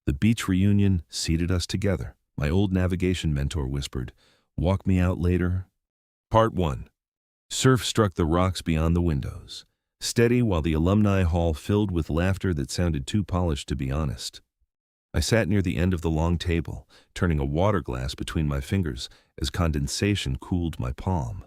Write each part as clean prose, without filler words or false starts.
The beach reunion seated us together. My old navigation mentor whispered, "Walk me out later." Part 1. Surf struck the rocks beyond the windows, steady while the alumni hall filled with laughter that sounded too polished to be honest. I sat near the end of the long table, turning a water glass between my fingers as condensation cooled my palm.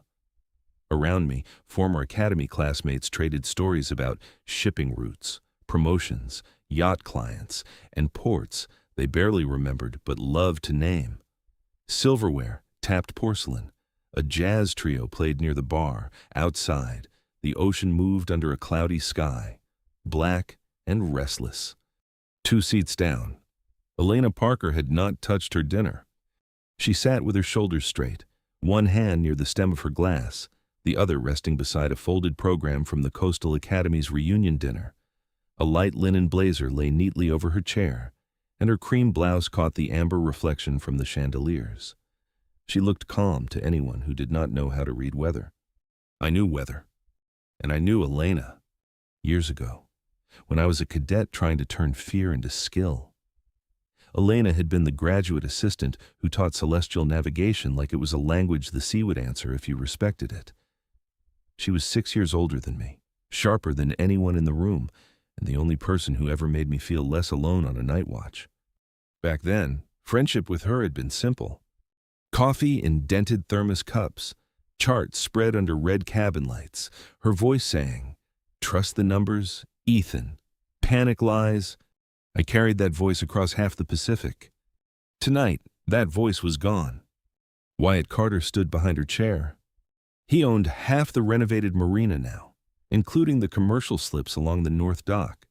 Around me, former academy classmates traded stories about shipping routes, promotions, yacht clients, and ports they barely remembered but loved to name. Silverware, tapped porcelain. A jazz trio played near the bar. Outside, the ocean moved under a cloudy sky, black and restless. 2 seats down, Elena Parker had not touched her dinner. She sat with her shoulders straight, one hand near the stem of her glass, the other resting beside a folded program from the Coastal Academy's reunion dinner. A light linen blazer lay neatly over her chair, and her cream blouse caught the amber reflection from the chandeliers. She looked calm to anyone who did not know how to read weather. I knew weather, and I knew Elena, years ago, when I was a cadet trying to turn fear into skill. Elena had been the graduate assistant who taught celestial navigation like it was a language the sea would answer if you respected it. She was 6 years older than me, sharper than anyone in the room, and the only person who ever made me feel less alone on a night watch. Back then, friendship with her had been simple. Coffee in dented thermos cups, charts spread under red cabin lights, her voice saying, "Trust the numbers, Ethan. Panic lies." I carried that voice across half the Pacific. Tonight, that voice was gone. Wyatt Carter stood behind her chair. He owned half the renovated marina now, including the commercial slips along the North Dock.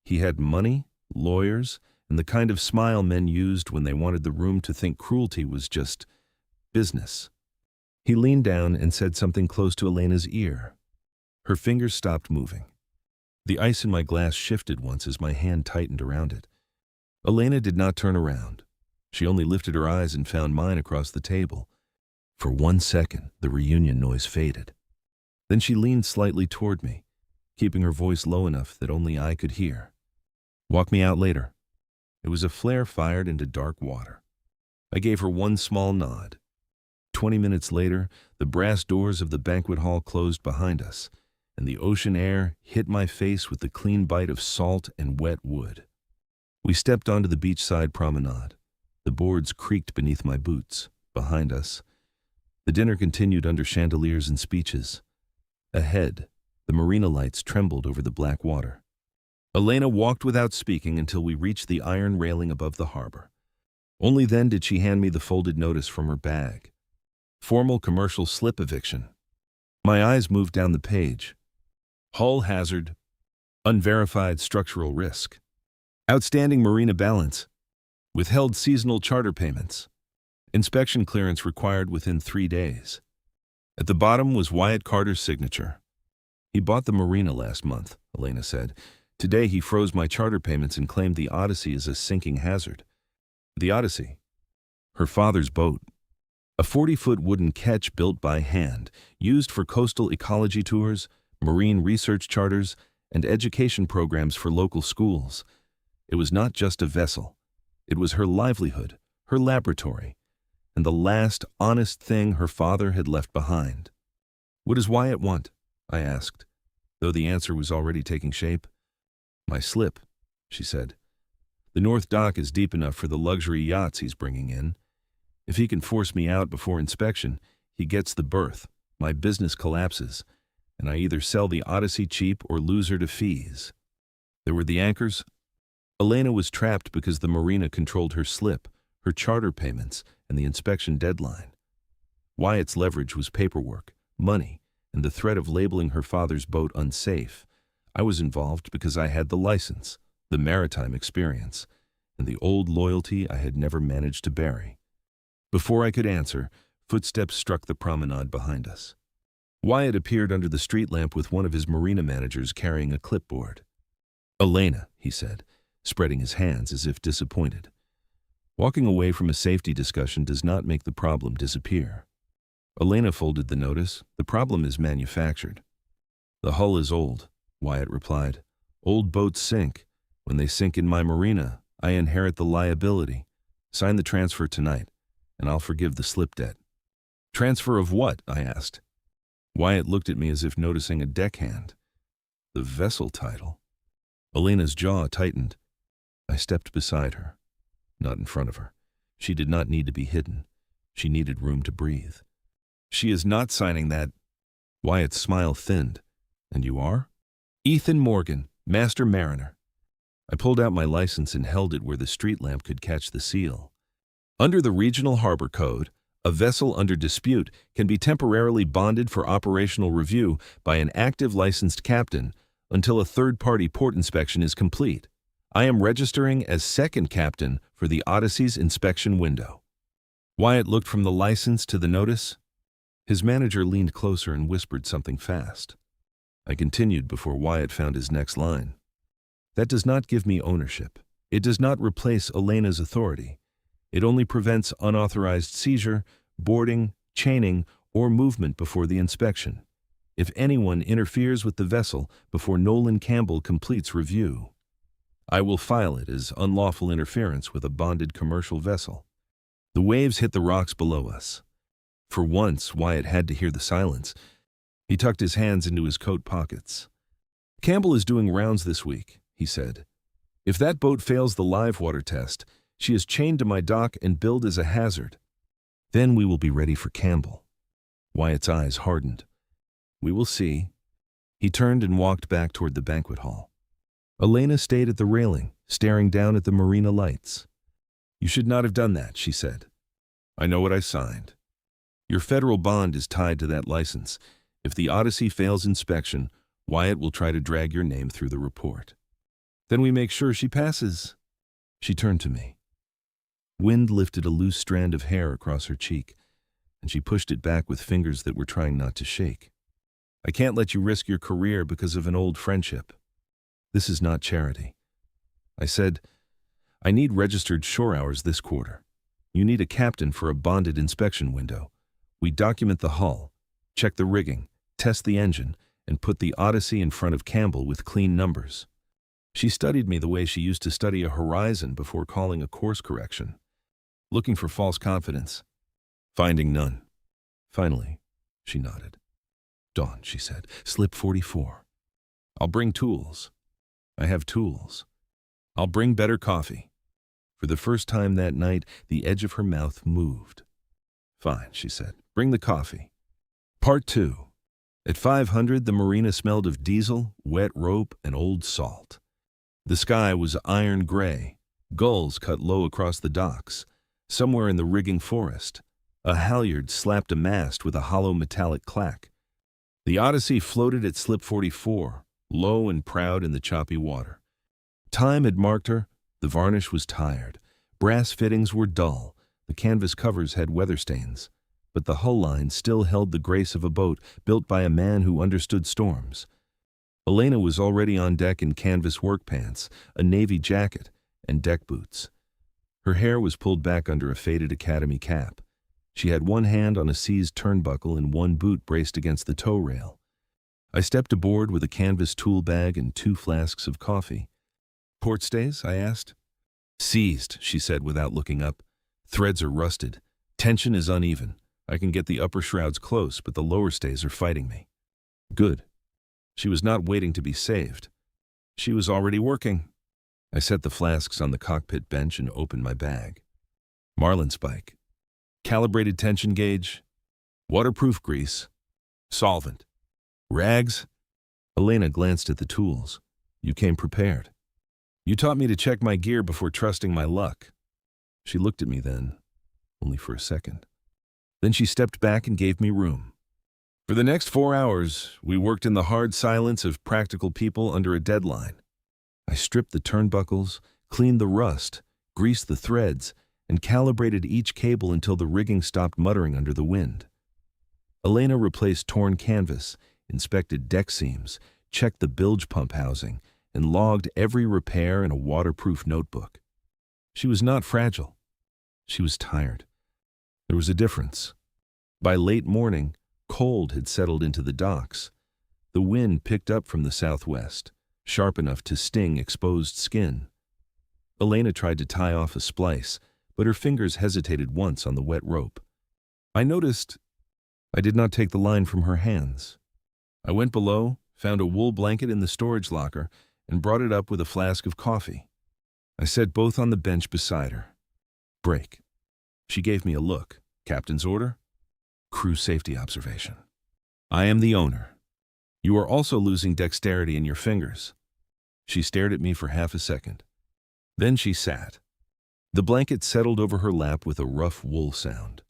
He had money, lawyers, and the kind of smile men used when they wanted the room to think cruelty was just business. He leaned down and said something close to Elena's ear. Her fingers stopped moving. The ice in my glass shifted once as my hand tightened around it. Elena did not turn around. She only lifted her eyes and found mine across the table. For 1 second, the reunion noise faded. Then she leaned slightly toward me, keeping her voice low enough that only I could hear. "Walk me out later." It was a flare fired into dark water. I gave her one small nod. 20 minutes later, the brass doors of the banquet hall closed behind us, and the ocean air hit my face with the clean bite of salt and wet wood. We stepped onto the beachside promenade. The boards creaked beneath my boots. Behind us, the dinner continued under chandeliers and speeches. Ahead, the marina lights trembled over the black water. Elena walked without speaking until we reached the iron railing above the harbor. Only then did she hand me the folded notice from her bag. Formal commercial slip eviction. My eyes moved down the page. Hull hazard. Unverified structural risk. Outstanding marina balance. Withheld seasonal charter payments. Inspection clearance required within 3 days. At the bottom was Wyatt Carter's signature. "He bought the marina last month," Elena said. "Today he froze my charter payments and claimed the Odyssey is a sinking hazard." The Odyssey. Her father's boat. A 40-foot wooden ketch built by hand, used for coastal ecology tours, marine research charters, and education programs for local schools. It was not just a vessel. It was her livelihood, her laboratory, and the last honest thing her father had left behind. "What does Wyatt want?" I asked, though the answer was already taking shape. "My slip," she said. "The North Dock is deep enough for the luxury yachts he's bringing in. If he can force me out before inspection, he gets the berth, my business collapses, and I either sell the Odyssey cheap or lose her to fees." There were the anchors. Elena was trapped because the marina controlled her slip, her charter payments, and the inspection deadline. Wyatt's leverage was paperwork, money, and the threat of labeling her father's boat unsafe. I was involved because I had the license, the maritime experience, and the old loyalty I had never managed to bury. Before I could answer, footsteps struck the promenade behind us. Wyatt appeared under the street lamp with one of his marina managers carrying a clipboard. "Elena," he said, spreading his hands as if disappointed. "Walking away from a safety discussion does not make the problem disappear." Elena folded the notice. "The problem is manufactured." "The hull is old," Wyatt replied. "Old boats sink. When they sink in my marina, I inherit the liability. Sign the transfer tonight, and I'll forgive the slip debt. Transfer of what? I asked. Wyatt looked at me as if noticing a deckhand. The vessel title. Elena's jaw tightened. I stepped beside her, not in front of her. She did not need to be hidden. She needed room to breathe. She is not signing that. Wyatt's smile thinned. And you are? Ethan Morgan, Master Mariner. I pulled out my license and held it where the street lamp could catch the seal. Under the Regional Harbor Code, a vessel under dispute can be temporarily bonded for operational review by an active licensed captain until a third-party port inspection is complete. I am registering as second captain for the Odyssey's inspection window. Wyatt looked from the license to the notice. His manager leaned closer and whispered something fast. I continued before Wyatt found his next line. That does not give me ownership. It does not replace Elena's authority. It only prevents unauthorized seizure, boarding, chaining, or movement before the inspection. If anyone interferes with the vessel before Nolan Campbell completes review, I will file it as unlawful interference with a bonded commercial vessel. The waves hit the rocks below us. For once, Wyatt had to hear the silence. He tucked his hands into his coat pockets. Campbell is doing rounds this week, he said. If that boat fails the live water test, she is chained to my dock and billed as a hazard. Then we will be ready for Campbell. Wyatt's eyes hardened. We will see. He turned and walked back toward the banquet hall. Elena stayed at the railing, staring down at the marina lights. You should not have done that, she said. I know what I signed. Your federal bond is tied to that license. If the Odyssey fails inspection, Wyatt will try to drag your name through the report. Then we make sure she passes. She turned to me. Wind lifted a loose strand of hair across her cheek, and she pushed it back with fingers that were trying not to shake. I can't let you risk your career because of an old friendship. This is not charity. I said, I need registered shore hours this quarter. You need a captain for a bonded inspection window. We document the hull, check the rigging, test the engine, and put the Odyssey in front of Campbell with clean numbers. She studied me the way she used to study a horizon before calling a course correction. Looking for false confidence. Finding none. Finally, she nodded. Dawn, she said, slip 44. I'll bring tools. I have tools. I'll bring better coffee. For the first time that night, the edge of her mouth moved. Fine, she said. Bring the coffee. Part 2. At 500, the marina smelled of diesel, wet rope, and old salt. The sky was iron gray. Gulls cut low across the docks. Somewhere in the rigging forest, a halyard slapped a mast with a hollow metallic clack. The Odyssey floated at slip 44, low and proud in the choppy water. Time had marked her. The varnish was tired. Brass fittings were dull. The canvas covers had weather stains. But the hull line still held the grace of a boat built by a man who understood storms. Elena was already on deck in canvas work pants, a navy jacket, and deck boots. Her hair was pulled back under a faded academy cap. She had one hand on a seized turnbuckle and one boot braced against the tow rail. I stepped aboard with a canvas tool bag and 2 flasks of coffee. Port stays? I asked. Seized, she said without looking up. Threads are rusted. Tension is uneven. I can get the upper shrouds close, but the lower stays are fighting me. Good. She was not waiting to be saved. She was already working. I set the flasks on the cockpit bench and opened my bag. Marlinspike. Calibrated tension gauge. Waterproof grease. Solvent. Rags. Elena glanced at the tools. You came prepared. You taught me to check my gear before trusting my luck. She looked at me then, only for a second. Then she stepped back and gave me room. For the next 4 hours, we worked in the hard silence of practical people under a deadline. I stripped the turnbuckles, cleaned the rust, greased the threads, and calibrated each cable until the rigging stopped muttering under the wind. Elena replaced torn canvas, inspected deck seams, checked the bilge pump housing, and logged every repair in a waterproof notebook. She was not fragile. She was tired. There was a difference. By late morning, cold had settled into the docks. The wind picked up from the southwest, sharp enough to sting exposed skin. Elena tried to tie off a splice, but her fingers hesitated once on the wet rope. I noticed I did not take the line from her hands. I went below, found a wool blanket in the storage locker, and brought it up with a flask of coffee. I set both on the bench beside her. Break. She gave me a look. Captain's order? Crew safety observation. I am the owner. You are also losing dexterity in your fingers. She stared at me for half a second. Then she sat. The blanket settled over her lap with a rough wool sound.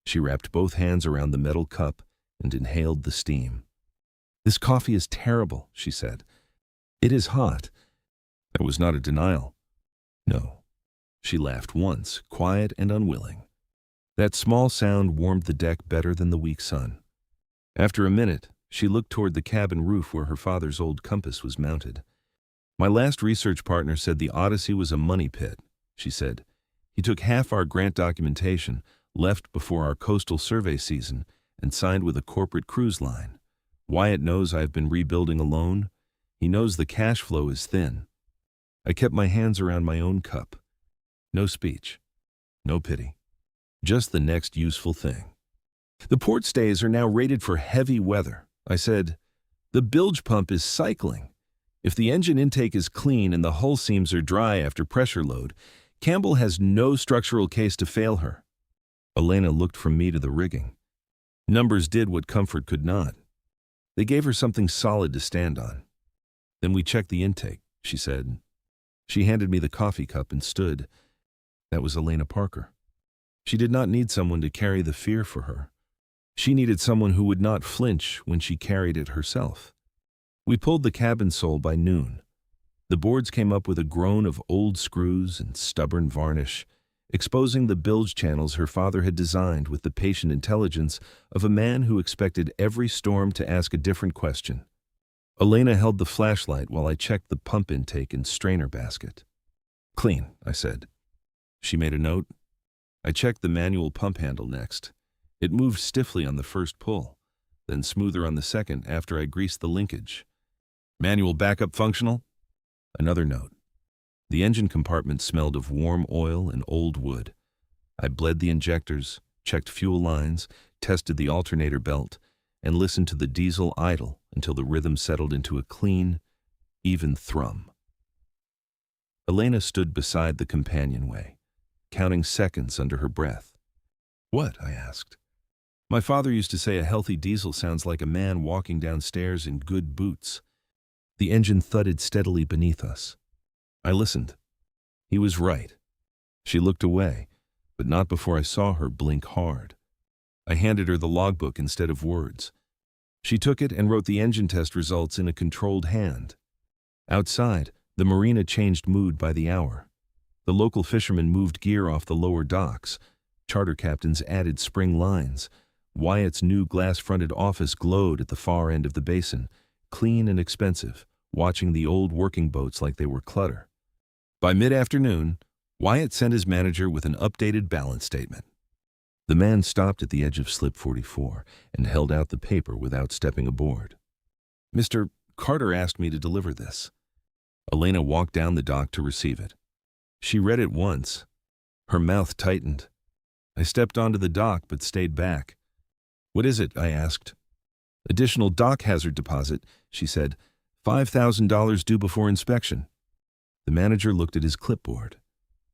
She wrapped both hands around the metal cup and inhaled the steam. This coffee is terrible, she said. It is hot. That was not a denial. No. She laughed once, quiet and unwilling. That small sound warmed the deck better than the weak sun. After a minute, she looked toward the cabin roof where her father's old compass was mounted. My last research partner said the Odyssey was a money pit, she said. He took half our grant documentation, left before our coastal survey season, and signed with a corporate cruise line. Wyatt knows I have been rebuilding alone. He knows the cash flow is thin. I kept my hands around my own cup. No speech. No pity. Just the next useful thing. The port stays are now rated for heavy weather. I said, the bilge pump is cycling. If the engine intake is clean and the hull seams are dry after pressure load, Campbell has no structural case to fail her. Elena looked from me to the rigging. Numbers did what comfort could not. They gave her something solid to stand on. Then we checked the intake, she said. She handed me the coffee cup and stood. That was Elena Parker. She did not need someone to carry the fear for her. She needed someone who would not flinch when she carried it herself. We pulled the cabin sole by noon. The boards came up with a groan of old screws and stubborn varnish, exposing the bilge channels her father had designed with the patient intelligence of a man who expected every storm to ask a different question. Elena held the flashlight while I checked the pump intake and strainer basket. Clean, I said. She made a note. I checked the manual pump handle next. It moved stiffly on the first pull, then smoother on the second after I greased the linkage. Manual backup functional? Another note. The engine compartment smelled of warm oil and old wood. I bled the injectors, checked fuel lines, tested the alternator belt, and listened to the diesel idle until the rhythm settled into a clean, even thrum. Elena stood beside the companionway, counting seconds under her breath. What? I asked. My father used to say a healthy diesel sounds like a man walking downstairs in good boots. The engine thudded steadily beneath us. I listened. He was right. She looked away, but not before I saw her blink hard. I handed her the logbook instead of words. She took it and wrote the engine test results in a controlled hand. Outside, the marina changed mood by the hour. The local fishermen moved gear off the lower docks. Charter captains added spring lines. Wyatt's new glass-fronted office glowed at the far end of the basin, clean and expensive, watching the old working boats like they were clutter. By mid-afternoon, Wyatt sent his manager with an updated balance statement. The man stopped at the edge of slip 44 and held out the paper without stepping aboard. Mr. Carter asked me to deliver this. Elena walked down the dock to receive it. She read it once. Her mouth tightened. I stepped onto the dock but stayed back. What is it? I asked. Additional dock hazard deposit, she said. $5,000 due before inspection. The manager looked at his clipboard.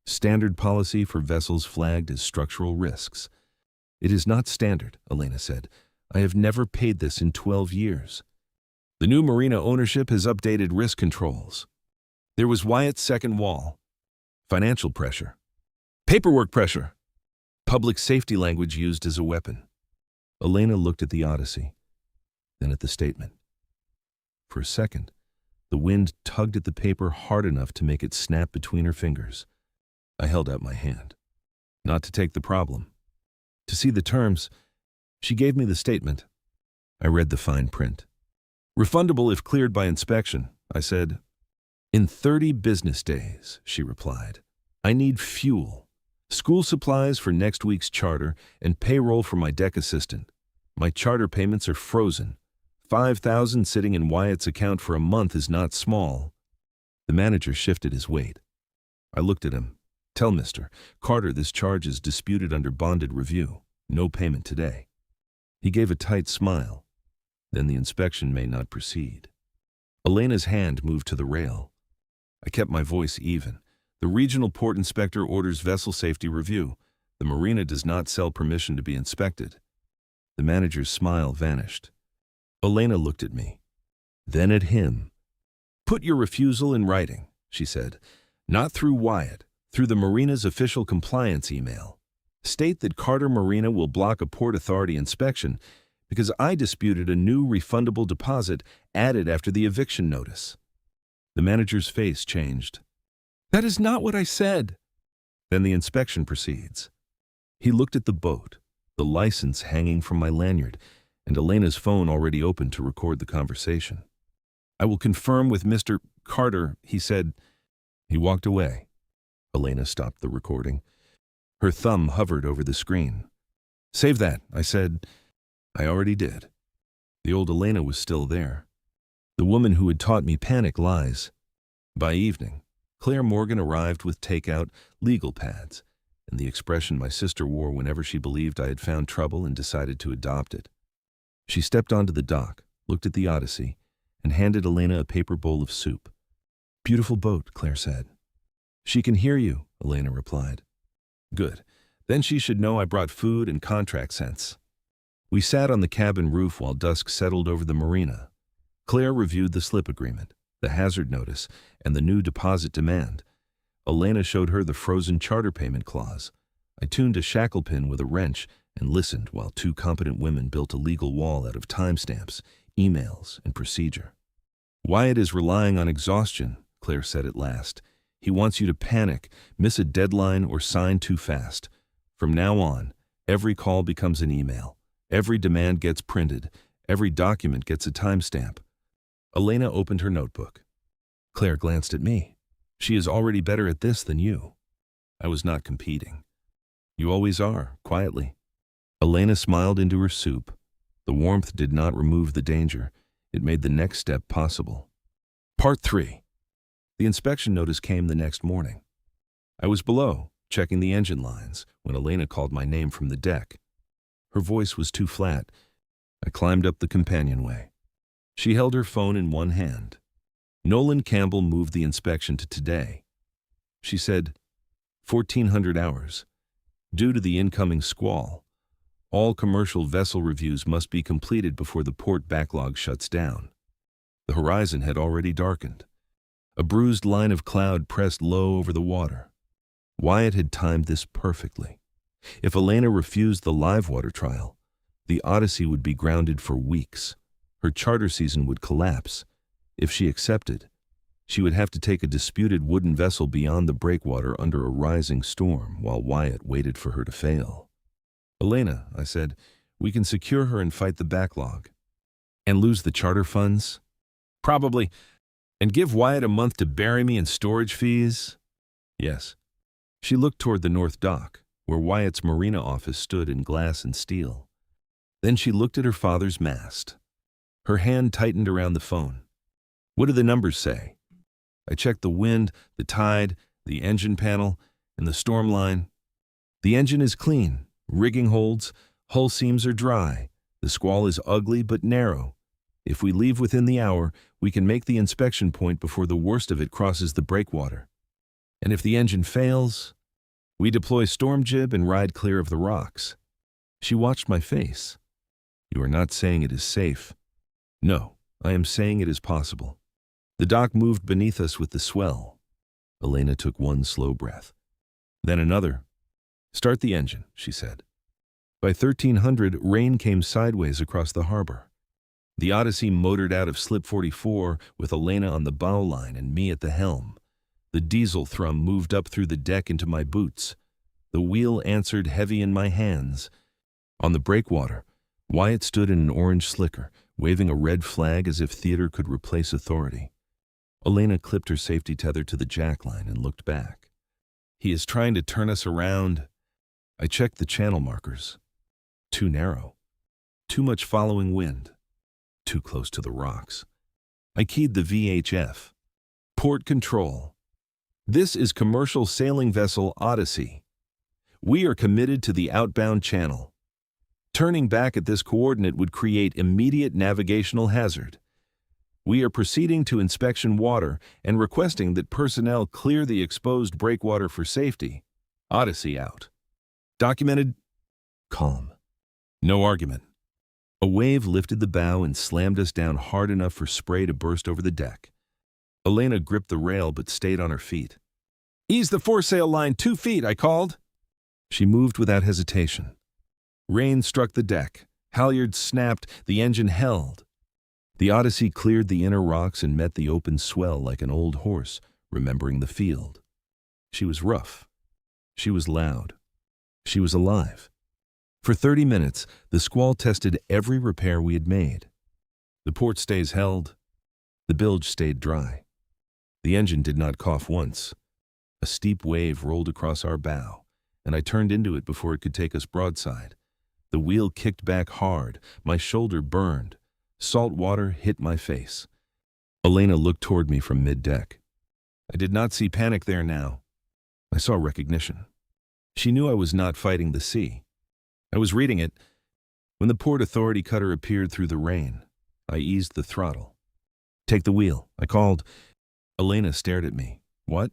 Standard policy for vessels flagged as structural risks. It is not standard, Elena said. I have never paid this in 12 years. The new marina ownership has updated risk controls. There was Wyatt's second wall. Financial pressure. Paperwork pressure. Public safety language used as a weapon. Elena looked at the Odyssey, then at the statement. For a second, the wind tugged at the paper hard enough to make it snap between her fingers. I held out my hand. Not to take the problem. To see the terms, she gave me the statement. I read the fine print. Refundable if cleared by inspection, I said. In 30 business days, she replied. I need fuel, school supplies for next week's charter, and payroll for my deck assistant. My charter payments are frozen. $5,000 sitting in Wyatt's account for a month is not small. The manager shifted his weight. I looked at him. Tell Mr. Carter this charge is disputed under bonded review. No payment today. He gave a tight smile. Then the inspection may not proceed. Elena's hand moved to the rail. I kept my voice even. The regional port inspector orders vessel safety review. The marina does not sell permission to be inspected. The manager's smile vanished. Elena looked at me, then at him. Put your refusal in writing, she said. Not through Wyatt, through the marina's official compliance email. State that Carter Marina will block a port authority inspection because I disputed a new refundable deposit added after the eviction notice. The manager's face changed. That is not what I said. Then the inspection proceeds. He looked at the boat, the license hanging from my lanyard, and Elena's phone already open to record the conversation. I will confirm with Mr. Carter, he said. He walked away. Elena stopped the recording. Her thumb hovered over the screen. Save that, I said. I already did. The old Elena was still there. The woman who had taught me panic lies. By evening, Claire Morgan arrived with takeout legal pads and the expression my sister wore whenever she believed I had found trouble and decided to adopt it. She stepped onto the dock, looked at the Odyssey, and handed Elena a paper bowl of soup. Beautiful boat, Claire said. She can hear you, Elena replied. Good. Then she should know I brought food and contract sense. We sat on the cabin roof while dusk settled over the marina. Claire reviewed the slip agreement, the hazard notice, and the new deposit demand. Elena showed her the frozen charter payment clause. I tuned a shackle pin with a wrench and listened while two competent women built a legal wall out of timestamps, emails, and procedure. Wyatt is relying on exhaustion, Claire said at last. He wants you to panic, miss a deadline, or sign too fast. From now on, every call becomes an email. Every demand gets printed. Every document gets a timestamp. Elena opened her notebook. Claire glanced at me. She is already better at this than you. I was not competing. You always are, quietly. Elena smiled into her soup. The warmth did not remove the danger. It made the next step possible. Part 3. The inspection notice came the next morning. I was below, checking the engine lines, when Elena called my name from the deck. Her voice was too flat. I climbed up the companionway. She held her phone in one hand. Nolan Campbell moved the inspection to today. She said, 1,400 hours. Due to the incoming squall, all commercial vessel reviews must be completed before the port backlog shuts down. The horizon had already darkened. A bruised line of cloud pressed low over the water. Wyatt had timed this perfectly. If Elena refused the live water trial, the Odyssey would be grounded for weeks. Her charter season would collapse. If she accepted, she would have to take a disputed wooden vessel beyond the breakwater under a rising storm while Wyatt waited for her to fail. Elena, I said, we can secure her and fight the backlog. And lose the charter funds? Probably. And give Wyatt a month to bury me in storage fees? Yes. She looked toward the north dock, where Wyatt's Marina office stood in glass and steel. Then she looked at her father's mast. Her hand tightened around the phone. What do the numbers say? I checked the wind, the tide, the engine panel, and the storm line. The engine is clean, rigging holds, hull seams are dry. The squall is ugly but narrow. If we leave within the hour, we can make the inspection point before the worst of it crosses the breakwater. And if the engine fails, we deploy storm jib and ride clear of the rocks. She watched my face. You are not saying it is safe. No, I am saying it is possible. The dock moved beneath us with the swell. Elena took one slow breath. Then another. Start the engine, she said. By 1300, rain came sideways across the harbor. The Odyssey motored out of slip 44 with Elena on the bow line and me at the helm. The diesel thrum moved up through the deck into my boots. The wheel answered heavy in my hands. On the breakwater, Wyatt stood in an orange slicker, waving a red flag as if theater could replace authority. Elena clipped her safety tether to the jackline and looked back. He is trying to turn us around. I checked the channel markers. Too narrow. Too much following wind. Too close to the rocks. I keyed the VHF. Port control. This is commercial sailing vessel Odyssey. We are committed to the outbound channel. Turning back at this coordinate would create immediate navigational hazard. We are proceeding to inspection water and requesting that personnel clear the exposed breakwater for safety. Odyssey out. Documented. Calm. No argument. A wave lifted the bow and slammed us down hard enough for spray to burst over the deck. Elena gripped the rail but stayed on her feet. "Ease the foresail line 2 feet, I called." She moved without hesitation. Rain struck the deck. Halyards snapped. The engine held. The Odyssey cleared the inner rocks and met the open swell like an old horse, remembering the field. She was rough. She was loud. She was alive. For 30 minutes, the squall tested every repair we had made. The port stays held. The bilge stayed dry. The engine did not cough once. A steep wave rolled across our bow, and I turned into it before it could take us broadside. The wheel kicked back hard. My shoulder burned. Salt water hit my face. Elena looked toward me from mid-deck. I did not see panic there now. I saw recognition. She knew I was not fighting the sea. I was reading it. When the Port Authority cutter appeared through the rain, I eased the throttle. "Take the wheel," I called. Elena stared at me. "What?"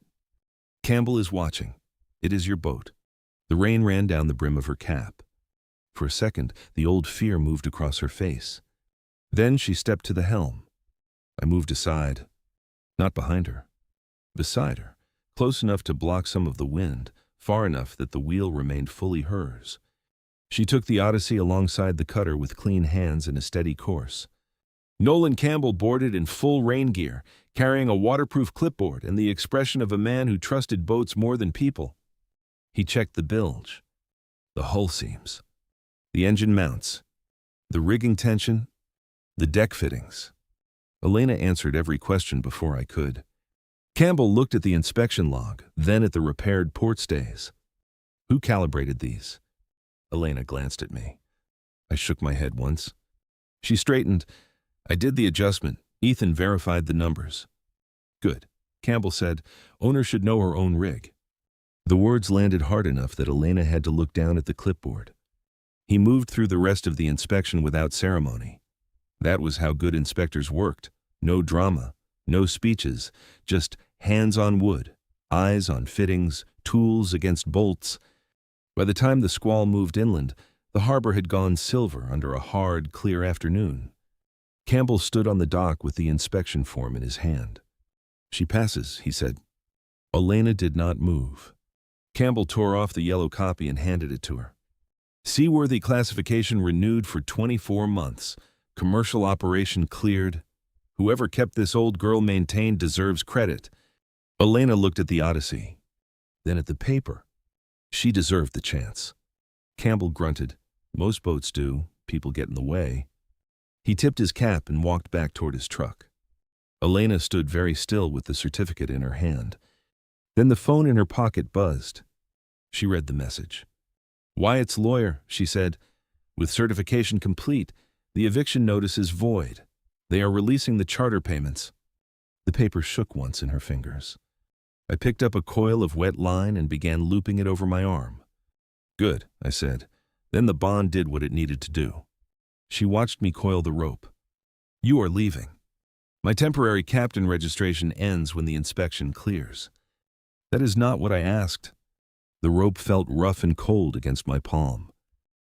"Campbell is watching. It is your boat." The rain ran down the brim of her cap. For a second, the old fear moved across her face. Then she stepped to the helm. I moved aside. Not behind her. Beside her, close enough to block some of the wind, far enough that the wheel remained fully hers. She took the Odyssey alongside the cutter with clean hands and a steady course. Nolan Campbell boarded in full rain gear, carrying a waterproof clipboard and the expression of a man who trusted boats more than people. He checked the bilge, the hull seams, the engine mounts, the rigging tension, the deck fittings. Elena answered every question before I could. Campbell looked at the inspection log, then at the repaired port stays. "Who calibrated these?" Elena glanced at me. I shook my head once. She straightened. "I did the adjustment. Ethan verified the numbers." "Good," Campbell said. "Owner should know her own rig." The words landed hard enough that Elena had to look down at the clipboard. He moved through the rest of the inspection without ceremony. That was how good inspectors worked. No drama, no speeches, just hands on wood, eyes on fittings, tools against bolts. By the time the squall moved inland, the harbor had gone silver under a hard, clear afternoon. Campbell stood on the dock with the inspection form in his hand. "She passes," he said. Elena did not move. Campbell tore off the yellow copy and handed it to her. "Seaworthy classification renewed for 24 months. Commercial operation cleared. Whoever kept this old girl maintained deserves credit." Elena looked at the Odyssey, then at the paper. She deserved the chance. Campbell grunted. "Most boats do. People get in the way." He tipped his cap and walked back toward his truck. Elena stood very still with the certificate in her hand. Then the phone in her pocket buzzed. She read the message. "Wyatt's lawyer," she said. "With certification complete, the eviction notice is void. They are releasing the charter payments." The paper shook once in her fingers. I picked up a coil of wet line and began looping it over my arm. "Good," I said. Then the bond did what it needed to do. She watched me coil the rope. "You are leaving. My temporary captain registration ends when the inspection clears." That is not what I asked. The rope felt rough and cold against my palm.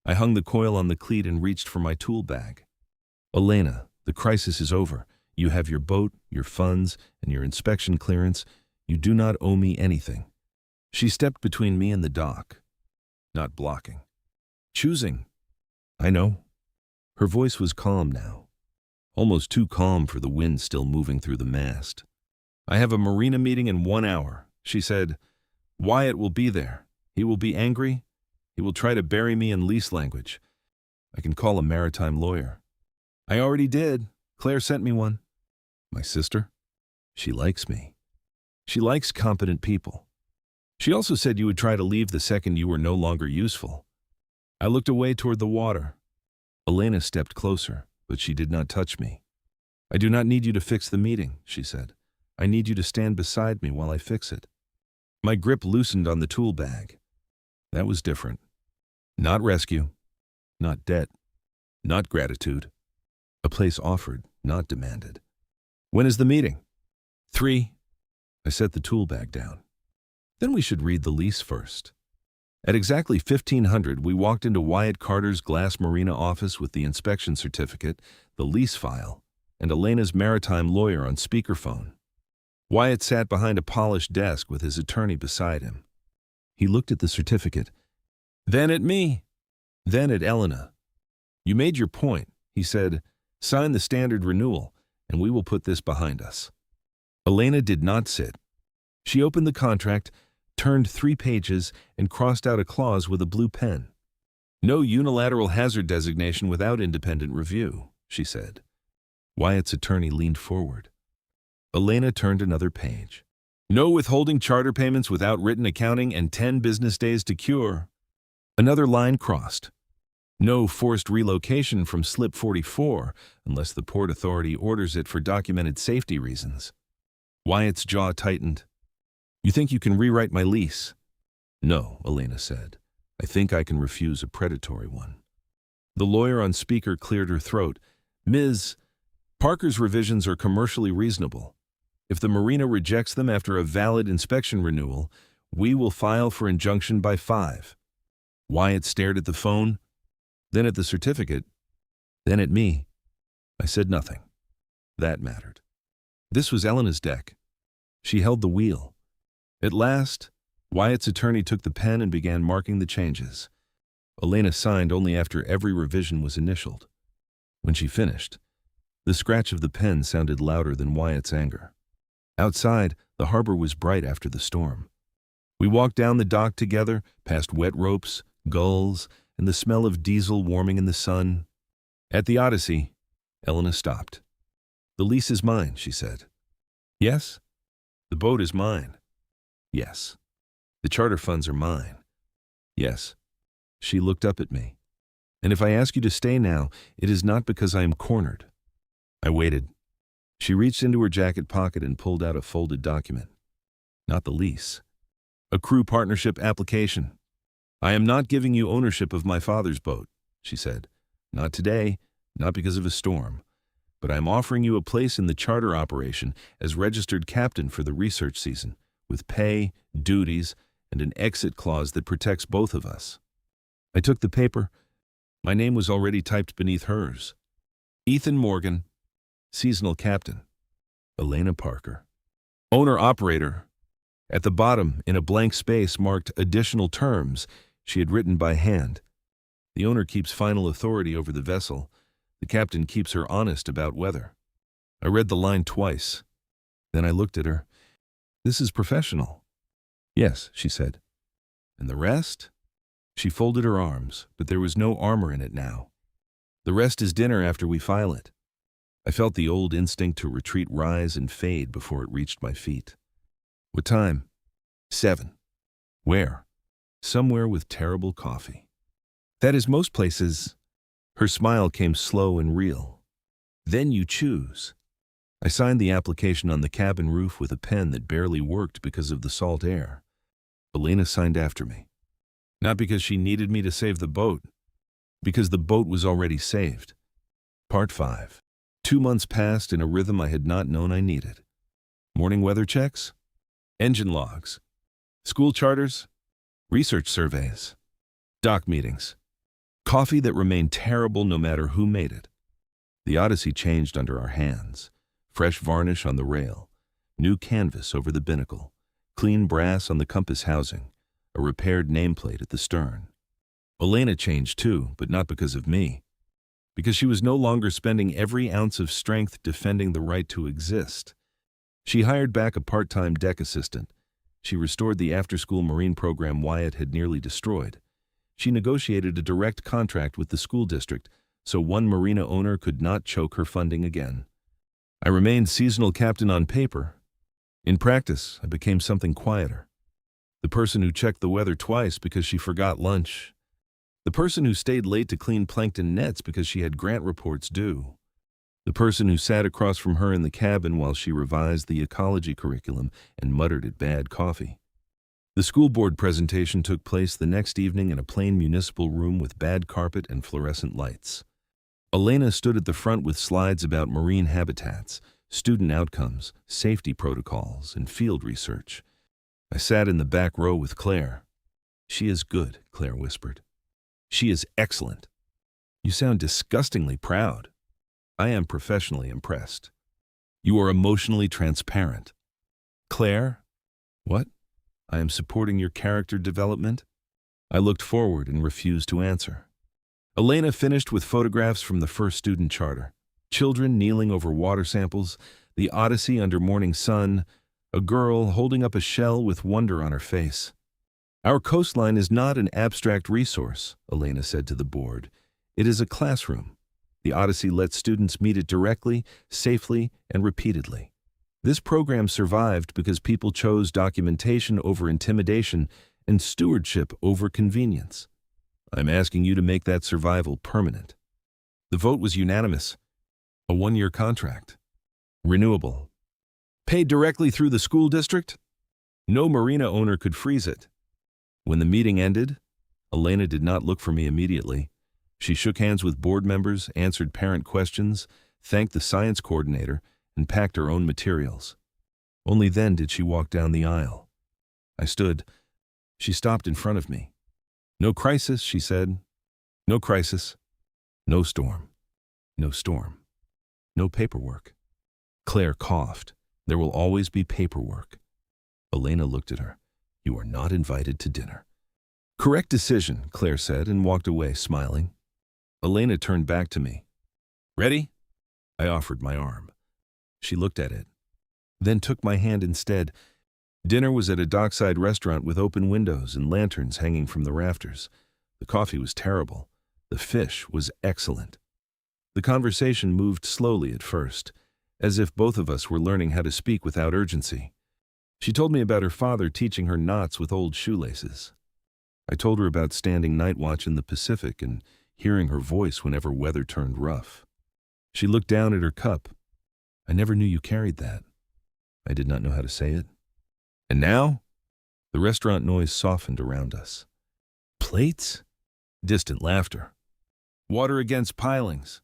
I hung the coil on the cleat and reached for my tool bag. "Elena, the crisis is over. You have your boat, your funds, and your inspection clearance. You do not owe me anything." She stepped between me and the dock. Not blocking. Choosing. "I know." Her voice was calm now. Almost too calm for the wind still moving through the mast. "I have a Marina meeting in 1 hour," she said. "Wyatt will be there. He will be angry. He will try to bury me in lease language. I can call a maritime lawyer." "I already did. Claire sent me one." "My sister? She likes me. She likes competent people. She also said you would try to leave the second you were no longer useful." I looked away toward the water. Elena stepped closer, but she did not touch me. "I do not need you to fix the meeting," she said. "I need you to stand beside me while I fix it." My grip loosened on the tool bag. That was different. Not rescue, not debt, not gratitude. A place offered, not demanded. When is the meeting? 3. I set the tool bag down. Then we should read the lease first. At exactly 1500, we walked into Wyatt Carter's glass marina office with the inspection certificate, the lease file, and Elena's maritime lawyer on speakerphone. Wyatt sat behind a polished desk with his attorney beside him. He looked at the certificate, then at me, then at Elena. You made your point, he said. Sign the standard renewal, and we will put this behind us. Elena did not sit. She opened the contract, turned 3 pages, and crossed out a clause with a blue pen. No unilateral hazard designation without independent review, she said. Wyatt's attorney leaned forward. Elena turned another page. No withholding charter payments without written accounting and 10 business days to cure. Another line crossed. No forced relocation from Slip 44 unless the Port Authority orders it for documented safety reasons. Wyatt's jaw tightened. You think you can rewrite my lease? No, Elena said. I think I can refuse a predatory one. The lawyer on speaker cleared her throat. Ms. Parker's revisions are commercially reasonable. If the marina rejects them after a valid inspection renewal, we will file for injunction by 5. Wyatt stared at the phone, then at the certificate, then at me. I said nothing. That mattered. This was Elena's deck. She held the wheel. At last, Wyatt's attorney took the pen and began marking the changes. Elena signed only after every revision was initialed. When she finished, the scratch of the pen sounded louder than Wyatt's anger. Outside, the harbor was bright after the storm. We walked down the dock together, past wet ropes, gulls, and the smell of diesel warming in the sun. At the Odyssey, Elena stopped. The lease is mine, she said. Yes? The boat is mine. Yes. The charter funds are mine. Yes. She looked up at me. And if I ask you to stay now, it is not because I am cornered. I waited. She reached into her jacket pocket and pulled out a folded document. Not the lease. A crew partnership application. I am not giving you ownership of my father's boat, she said. Not today, not because of a storm. But I am offering you a place in the charter operation as registered captain for the research season, with pay, duties, and an exit clause that protects both of us. I took the paper. My name was already typed beneath hers. Ethan Morgan, seasonal captain. Elena Parker, owner-operator. At the bottom, in a blank space marked additional terms, she had written by hand. The owner keeps final authority over the vessel. The captain keeps her honest about weather. I read the line twice. Then I looked at her. This is professional. Yes, she said. And the rest? She folded her arms, but there was no armor in it now. The rest is dinner after we file it. I felt the old instinct to retreat rise and fade before it reached my feet. What time? 7. Where? Somewhere with terrible coffee. That is most places. Her smile came slow and real. Then you choose. I signed the application on the cabin roof with a pen that barely worked because of the salt air. Elena signed after me. Not because she needed me to save the boat, because the boat was already saved. Part 5. 2 months passed in a rhythm I had not known I needed. Morning weather checks, engine logs, school charters, research surveys, dock meetings, coffee that remained terrible no matter who made it. The Odyssey changed under our hands. Fresh varnish on the rail, new canvas over the binnacle, clean brass on the compass housing, a repaired nameplate at the stern. Elena changed too, but not because of me. Because she was no longer spending every ounce of strength defending the right to exist. She hired back a part-time deck assistant. She restored the after-school marine program Wyatt had nearly destroyed. She negotiated a direct contract with the school district so one marina owner could not choke her funding again. I remained seasonal captain on paper. In practice, I became something quieter. The person who checked the weather twice because she forgot lunch. The person who stayed late to clean plankton nets because she had grant reports due. The person who sat across from her in the cabin while she revised the ecology curriculum and muttered at bad coffee. The school board presentation took place the next evening in a plain municipal room with bad carpet and fluorescent lights. Elena stood at the front with slides about marine habitats, student outcomes, safety protocols, and field research. I sat in the back row with Claire. "She is good," Claire whispered. "She is excellent." "You sound disgustingly proud." "I am professionally impressed." "You are emotionally transparent." "Claire?" "What?" "I am supporting your character development." I looked forward and refused to answer. Elena finished with photographs from the first student charter. Children kneeling over water samples, the Odyssey under morning sun, a girl holding up a shell with wonder on her face. "Our coastline is not an abstract resource," Elena said to the board. "It is a classroom. The Odyssey lets students meet it directly, safely, and repeatedly. This program survived because people chose documentation over intimidation and stewardship over convenience. I'm asking you to make that survival permanent." The vote was unanimous. A 1-year contract. Renewable. Paid directly through the school district? No marina owner could freeze it. When the meeting ended, Elena did not look for me immediately. She shook hands with board members, answered parent questions, thanked the science coordinator, and packed her own materials. Only then did she walk down the aisle. I stood. She stopped in front of me. "No crisis," she said. "No crisis. No storm. No storm. No paperwork." Claire coughed. "There will always be paperwork." Elena looked at her. "You are not invited to dinner." "Correct decision," Claire said and walked away, smiling. Elena turned back to me. "Ready?" I offered my arm. She looked at it, then took my hand instead. Dinner was at a dockside restaurant with open windows and lanterns hanging from the rafters. The coffee was terrible. The fish was excellent. The conversation moved slowly at first, as if both of us were learning how to speak without urgency. She told me about her father teaching her knots with old shoelaces. I told her about standing night watch in the Pacific and hearing her voice whenever weather turned rough. She looked down at her cup. "I never knew you carried that." I did not know how to say it. "And now?" The restaurant noise softened around us. "Plates?" Distant laughter. "Water against pilings."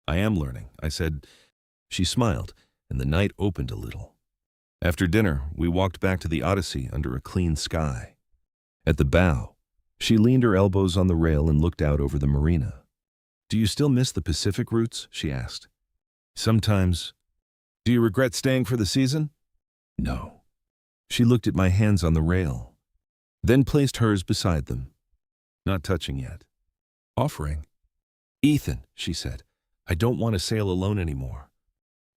"I am learning," I said. She smiled, and the night opened a little. After dinner, we walked back to the Odyssey under a clean sky. At the bow, she leaned her elbows on the rail and looked out over the marina. "Do you still miss the Pacific routes?" she asked. "Sometimes." "Do you regret staying for the season?" "No." She looked at my hands on the rail, then placed hers beside them. "Not touching yet." "Offering." "Ethan," she said, "I don't want to sail alone anymore."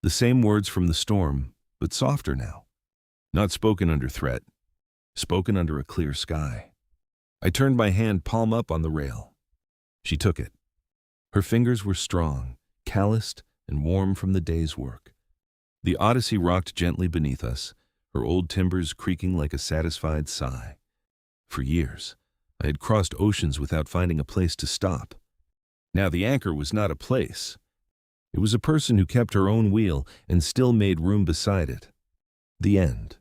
The same words from the storm, but softer now. Not spoken under threat, spoken under a clear sky. I turned my hand palm up on the rail. She took it. Her fingers were strong, calloused, and warm from the day's work. The Odyssey rocked gently beneath us, her old timbers creaking like a satisfied sigh. For years, I had crossed oceans without finding a place to stop. Now the anchor was not a place. It was a person who kept her own wheel and still made room beside it. The end.